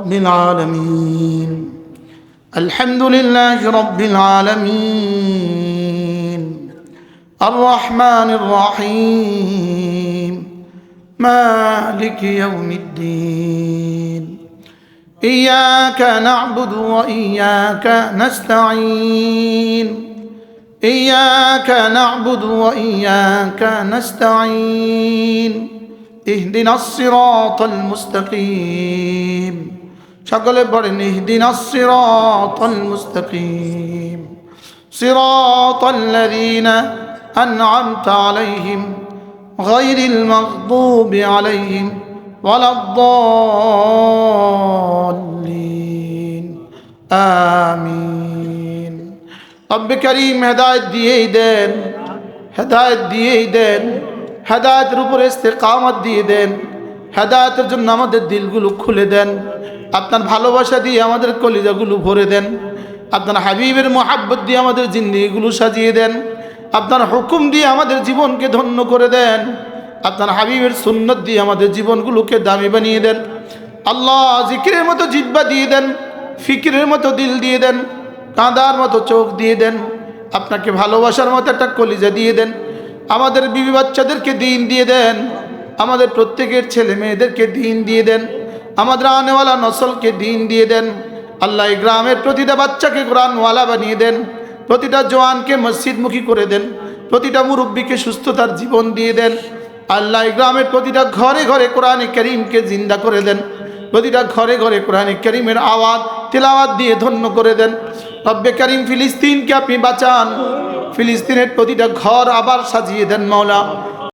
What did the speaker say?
رب العالمين الحمد لله رب العالمين الرحمن الرحيم مالك يوم الدين إياك نعبد وإياك نستعين إياك نعبد وإياك نستعين اهدنا الصراط المستقيم شكل برن اهدنا الصراط المستقيم صراط الذين أنعمت عليهم غير المغضوب عليهم ولا الضالين آمين رب كريم هدايت দিয়েই দেন হেদায়েত দিয়েই দেন হেদায়েতের উপর ইস্তেকামত দিয়ে দেন হেদায়েতের জন্য আমাদের দিলগুলো খুলে দেন আপনার ভালোবাসা দিয়ে আমাদের কলিজাগুলো ভরে দেন আপনার হাবিবের মোহাব্বত দিয়ে আমাদের জিন্দেগিগুলো সাজিয়ে দেন আপনার হুকুম দিয়ে আমাদের জীবনকে ধন্য করে দেন আপনার হাবিবের সুন্নত দিয়ে আমাদের জীবনগুলোকে দামি বানিয়ে দেন আল্লাহ জিকিরের মতো জিহ্বা দিয়ে দেন ফিকিরের মতো দিল দিয়ে দেন কাঁদার মতো চোখ দিয়ে দেন আপনাকে ভালোবাসার মতো একটা কলিজা দিয়ে দেন আমাদের বিবি বাচ্চাদেরকে দিন দিয়ে দেন আমাদের প্রত্যেকের ছেলে মেয়েদেরকে দিন দিয়ে দেন আমাদের আনেওয়ালা নসলকে দিন দিয়ে দেন আল্লাহ এই গ্রামের প্রতিটা বাচ্চাকে কোরআনওয়ালা বানিয়ে দেন প্রতিটা জওয়ানকে মসজিদমুখী করে দেন প্রতিটা মুরব্বীকে সুস্থতার জীবন দিয়ে দেন আল্লাহ এই গ্রামের প্রতিটা ঘরে ঘরে কোরআনে কারীমকে জিন্দা করে দেন প্রতিটা ঘরে ঘরে কোরআনে কারীমের আওয়াজ তিলাওয়াত দিয়ে ধন্য করে দেন রব্বে কারীম ফিলিস্তিনকে আপনি বাঁচান ফিলিস্তিনের প্রতিটা ঘর আবার সাজিয়ে দেন মাওলা